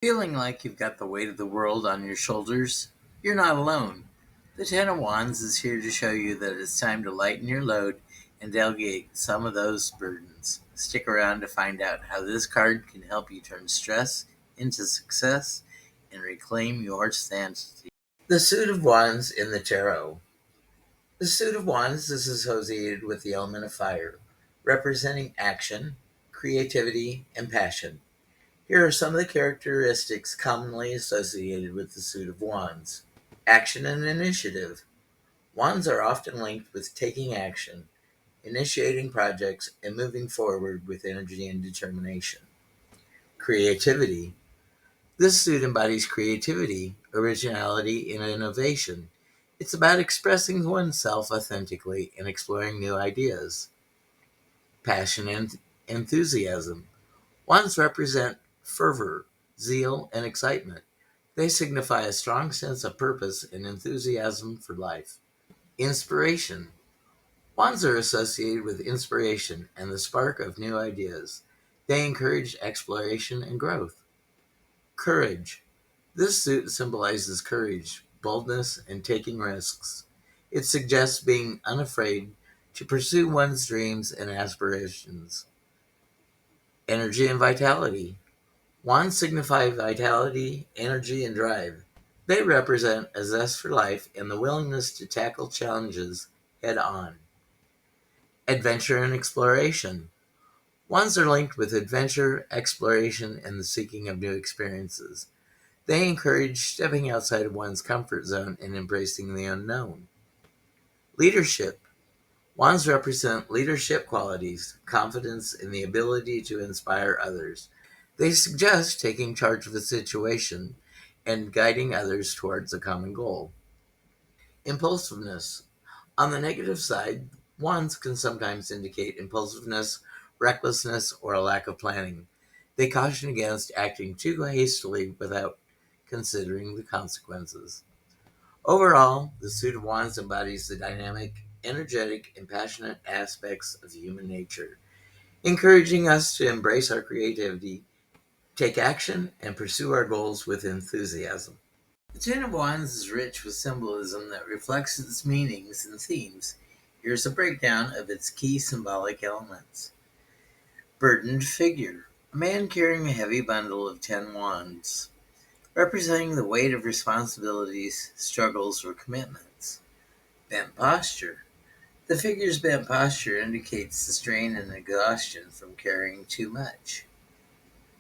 Feeling like you've got the weight of the world on your shoulders? You're not alone. The Ten of Wands is here to show you that it's time to lighten your load and delegate some of those burdens. Stick around to find out how this card can help you turn stress into success and reclaim your sanity. The Suit of Wands in the Tarot. The Suit of Wands is associated with the element of fire, representing action, creativity, and passion. Here are some of the characteristics commonly associated with the Suit of Wands. Action and initiative. Wands are often linked with taking action, initiating projects, and moving forward with energy and determination. Creativity. This suit embodies creativity, originality, and innovation. It's about expressing oneself authentically and exploring new ideas. Passion and enthusiasm. Wands represent fervor, zeal, and excitement. They signify a strong sense of purpose and enthusiasm for life. Inspiration. Wands are associated with inspiration and the spark of new ideas. They encourage exploration and growth. Courage. This suit symbolizes courage, boldness, and taking risks. It suggests being unafraid to pursue one's dreams and aspirations. Energy and vitality. Wands signify vitality, energy, and drive. They represent a zest for life and the willingness to tackle challenges head on. Adventure and exploration. Wands are linked with adventure, exploration, and the seeking of new experiences. They encourage stepping outside of one's comfort zone and embracing the unknown. Leadership. Wands represent leadership qualities, confidence, and the ability to inspire others. They suggest taking charge of a situation and guiding others towards a common goal. Impulsiveness. On the negative side, wands can sometimes indicate impulsiveness, recklessness, or a lack of planning. They caution against acting too hastily without considering the consequences. Overall, the suit of wands embodies the dynamic, energetic, and passionate aspects of human nature, encouraging us to embrace our creativity, take action, and pursue our goals with enthusiasm. The Ten of Wands is rich with symbolism that reflects its meanings and themes. Here's a breakdown of its key symbolic elements. Burdened figure. A man carrying a heavy bundle of 10 wands, representing the weight of responsibilities, struggles, or commitments. Bent posture. The figure's bent posture indicates the strain and exhaustion from carrying too much.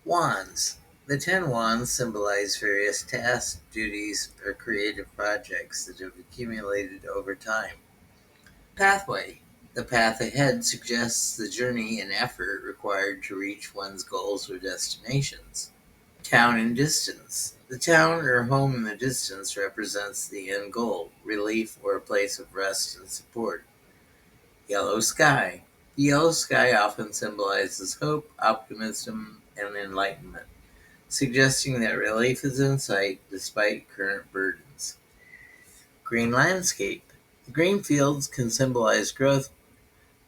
Wands. The 10 wands symbolize various tasks, duties, or creative projects that have accumulated over time. Pathway. The path ahead suggests the journey and effort required to reach one's goals or destinations. Town and distance. The town or home in the distance represents the end goal, relief, or a place of rest and support. Yellow sky. The yellow sky often symbolizes hope, optimism, and enlightenment, suggesting that relief is in sight despite current burdens. Green landscape. The green fields can symbolize growth,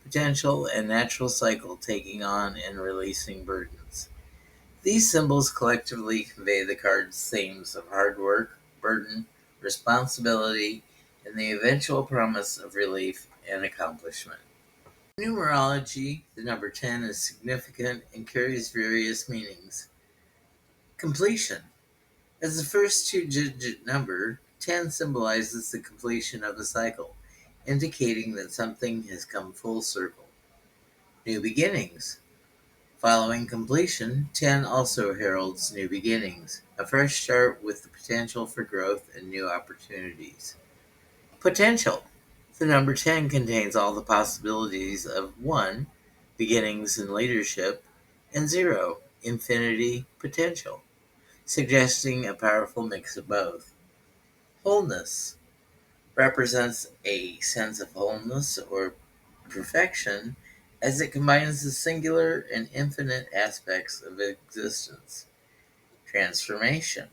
potential, and natural cycle taking on and releasing burdens. These symbols collectively convey the card's themes of hard work, burden, responsibility, and the eventual promise of relief and accomplishment. In numerology, the number 10 is significant and carries various meanings. Completion. As the first two-digit number, 10 symbolizes the completion of a cycle, indicating that something has come full circle. New beginnings. Following completion, 10 also heralds new beginnings, a fresh start with the potential for growth and new opportunities. Potential. The number 10 contains all the possibilities of 1, beginnings and leadership, and 0, infinity, potential, suggesting a powerful mix of both. Wholeness represents a sense of wholeness or perfection as it combines the singular and infinite aspects of existence. Transformation.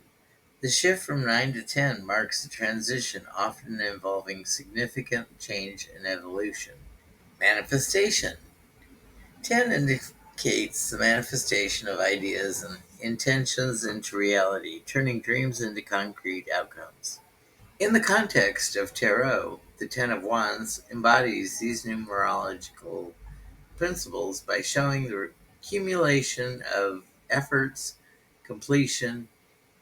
The shift from 9 to 10 marks a transition often involving significant change and evolution. Manifestation. 10 the manifestation of ideas and intentions into reality, turning dreams into concrete outcomes. In the context of tarot, the Ten of Wands embodies these numerological principles by showing the accumulation of efforts, completion,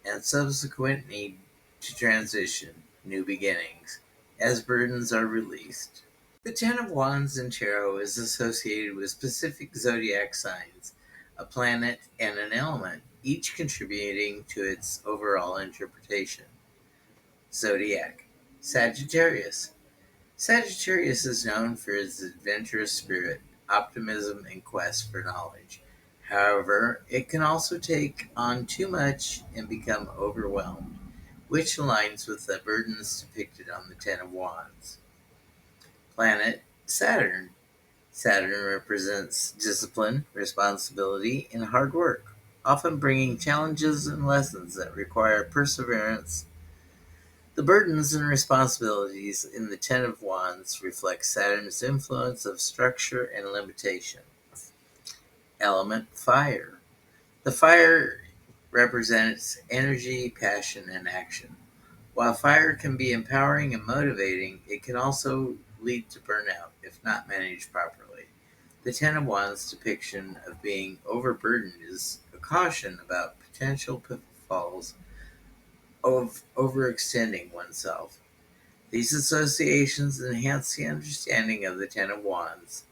and subsequent need to transition, new beginnings, as burdens are released. The Ten of Wands in tarot is associated with specific zodiac signs, a planet, and an element, each contributing to its overall interpretation. Zodiac Sagittarius. Sagittarius is known for its adventurous spirit, optimism, and quest for knowledge. However, it can also take on too much and become overwhelmed, which aligns with the burdens depicted on the Ten of Wands. Planet Saturn. Saturn represents discipline, responsibility, and hard work, often bringing challenges and lessons that require perseverance. The burdens and responsibilities in the Ten of Wands reflect Saturn's influence of structure and limitation. Element Fire. The fire represents energy, passion, and action. While fire can be empowering and motivating, it can also lead to burnout if not managed properly. The Ten of Wands depiction of being overburdened is a caution about potential pitfalls of overextending oneself. These associations enhance the understanding of the Ten of Wands,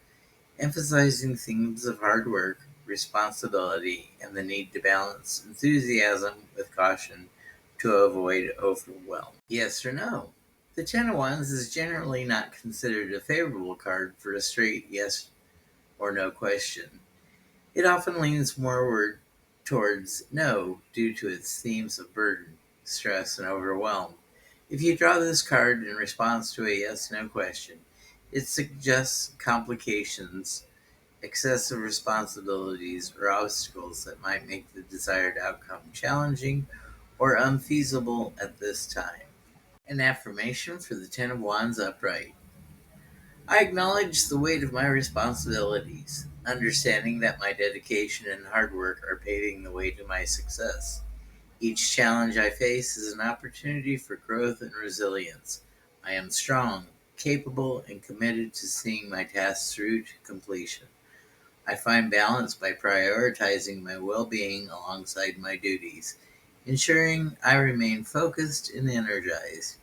emphasizing themes of hard work, responsibility, and the need to balance enthusiasm with caution to avoid overwhelm. Yes or no? The Ten of Wands is generally not considered a favorable card for a straight yes or no question. It often leans more towards no due to its themes of burden, stress, and overwhelm. If you draw this card in response to a yes no question, it suggests complications, excessive responsibilities, or obstacles that might make the desired outcome challenging or unfeasible at this time. An affirmation for the Ten of Wands upright. I acknowledge the weight of my responsibilities, understanding that my dedication and hard work are paving the way to my success. Each challenge I face is an opportunity for growth and resilience. I am strong, capable, and committed to seeing my tasks through to completion. I find balance by prioritizing my well-being alongside my duties, ensuring I remain focused and energized.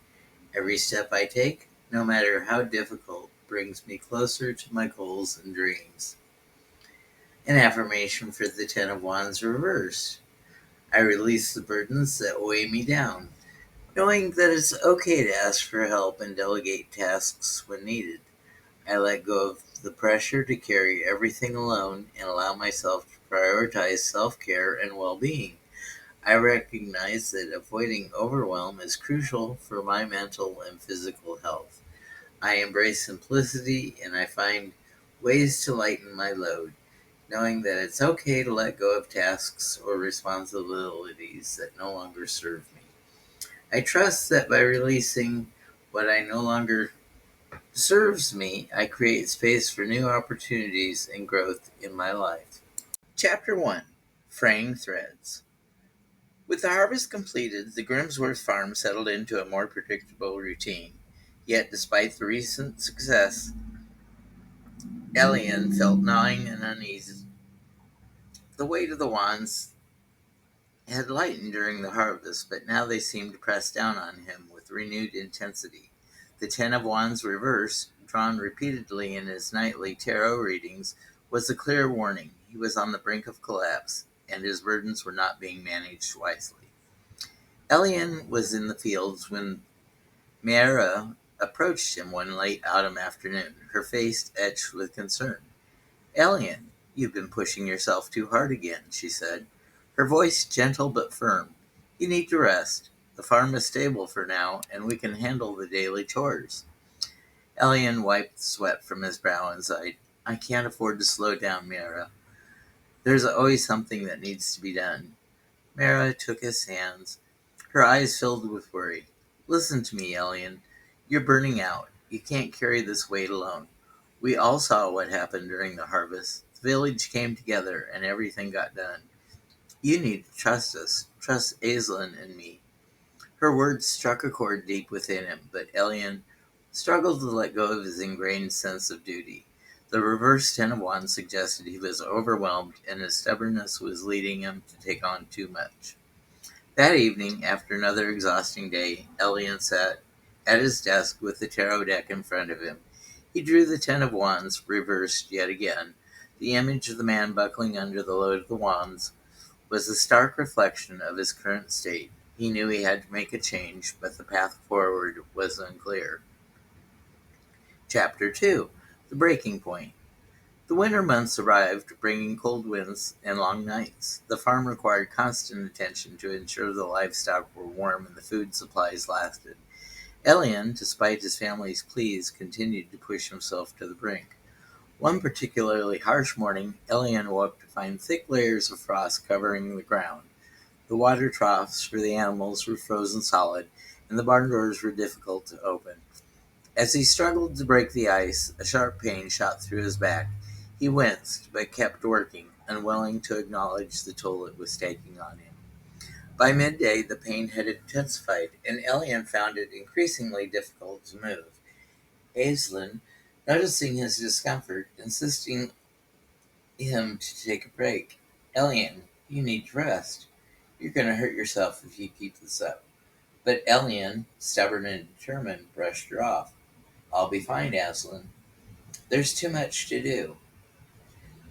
Every step I take, no matter how difficult, brings me closer to my goals and dreams. An affirmation for the Ten of Wands reversed. I release the burdens that weigh me down, knowing that it's okay to ask for help and delegate tasks when needed. I let go of the pressure to carry everything alone and allow myself to prioritize self-care and well-being. I recognize that avoiding overwhelm is crucial for my mental and physical health. I embrace simplicity and I find ways to lighten my load, knowing that it's okay to let go of tasks or responsibilities that no longer serve me. I trust that by releasing what I no longer serves me, I create space for new opportunities and growth in my life. Chapter 1: Fraying Threads. With the harvest completed, the Grimsworth farm settled into a more predictable routine. Yet, despite the recent success, Elian felt gnawing and uneasy. The weight of the wands had lightened during the harvest, but now they seemed to press down on him with renewed intensity. The Ten of Wands reverse, drawn repeatedly in his nightly tarot readings, was a clear warning. He was on the brink of collapse, and his burdens were not being managed wisely. Elian was in the fields when Mara approached him one late autumn afternoon, her face etched with concern. "Elian, you've been pushing yourself too hard again," she said, her voice gentle but firm. "You need to rest. The farm is stable for now, and we can handle the daily chores." Elian wiped the sweat from his brow and sighed. "I can't afford to slow down, Mara. There's always something that needs to be done." Mara took his hands, her eyes filled with worry. "Listen to me, Elian. You're burning out. You can't carry this weight alone. We all saw what happened during the harvest. The village came together and everything got done. You need to trust us. Trust Aislinn and me. Her words struck a chord deep within him, but Elian struggled to let go of his ingrained sense of duty. The reverse Ten of Wands suggested he was overwhelmed and his stubbornness was leading him to take on too much. That evening, after another exhausting day, Elian sat at his desk with the tarot deck in front of him. He drew the Ten of Wands, reversed yet again. The image of the man buckling under the load of the wands was a stark reflection of his current state. He knew he had to make a change, but the path forward was unclear. Chapter 2. The Breaking Point. The winter months arrived, bringing cold winds and long nights. The farm required constant attention to ensure the livestock were warm and the food supplies lasted. Elian, despite his family's pleas, continued to push himself to the brink. One particularly harsh morning, Elian woke to find thick layers of frost covering the ground. The water troughs for the animals were frozen solid, and the barn doors were difficult to open. As he struggled to break the ice, a sharp pain shot through his back. He winced, but kept working, unwilling to acknowledge the toll it was taking on him. By midday, the pain had intensified, and Elian found it increasingly difficult to move. Aislinn, noticing his discomfort, insisting him to take a break. Elian, you need to rest. You're going to hurt yourself if you keep this up. But Elian, stubborn and determined, brushed her off. I'll be fine, Aislinn. There's too much to do.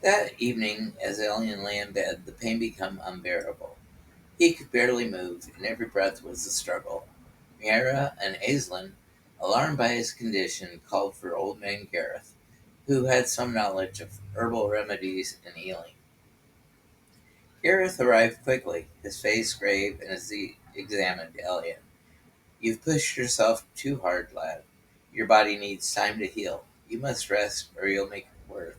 That evening, as Elian lay in bed, the pain became unbearable. He could barely move, and every breath was a struggle. Mira and Aislinn, alarmed by his condition, called for old man Gareth, who had some knowledge of herbal remedies and healing. Gareth arrived quickly, his face grave, and as he examined Elian. You've pushed yourself too hard, lad. Your body needs time to heal. You must rest, or you'll make it worse.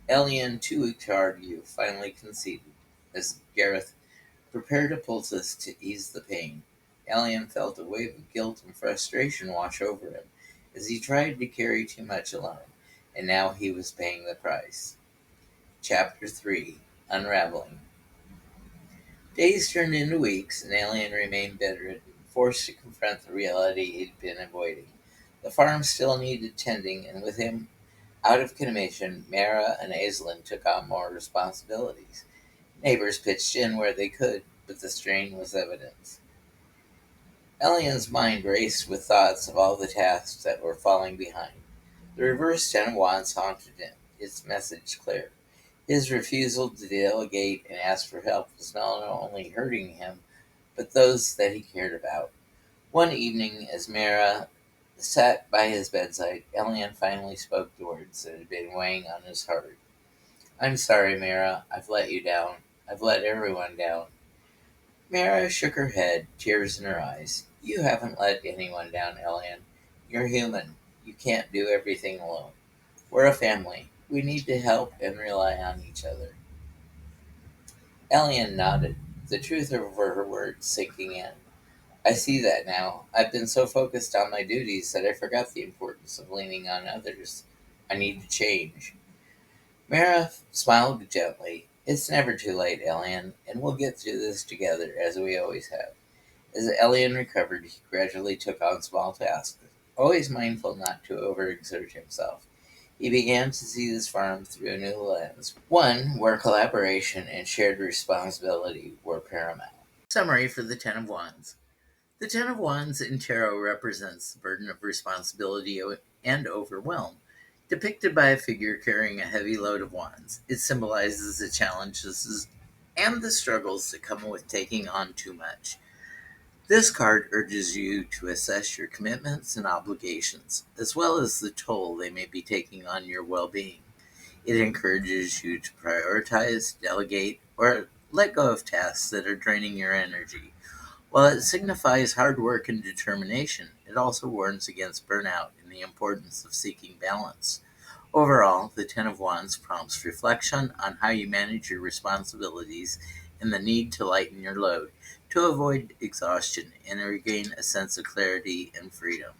Elian, too weak to argue, finally conceded, as Gareth prepared a poultice to ease the pain. Elian felt a wave of guilt and frustration wash over him, as he tried to carry too much alone, and now he was paying the price. Chapter 3. Unraveling. Days turned into weeks, and Elian remained bedridden, forced to confront the reality he'd been avoiding. The farm still needed tending, and with him out of commission, Mara and Aislinn took on more responsibilities. Neighbors pitched in where they could, but the strain was evident. Elian's mind raced with thoughts of all the tasks that were falling behind. The reverse Ten of Wands haunted him, its message clear. His refusal to delegate and ask for help was not only hurting him, but those that he cared about. One evening, as Mara sat by his bedside, Elian finally spoke the words that had been weighing on his heart. I'm sorry, Mara. I've let you down. I've let everyone down. Mara shook her head, tears in her eyes. You haven't let anyone down, Elian. You're human. You can't do everything alone. We're a family. We need to help and rely on each other. Elian nodded, the truth of her words sinking in. I see that now. I've been so focused on my duties that I forgot the importance of leaning on others. I need to change. Mara smiled gently. It's never too late, Elian, and we'll get through this together, as we always have. As Elian recovered, he gradually took on small tasks, always mindful not to overexert himself. He began to see this farm through a new lens, one where collaboration and shared responsibility were paramount. Summary for the Ten of Wands. The Ten of Wands in tarot represents the burden of responsibility and overwhelm. Depicted by a figure carrying a heavy load of wands, it symbolizes the challenges and the struggles that come with taking on too much. This card urges you to assess your commitments and obligations, as well as the toll they may be taking on your well-being. It encourages you to prioritize, delegate, or let go of tasks that are draining your energy. While it signifies hard work and determination, it also warns against burnout and the importance of seeking balance. Overall, the Ten of Wands prompts reflection on how you manage your responsibilities and the need to lighten your load to avoid exhaustion and regain a sense of clarity and freedom.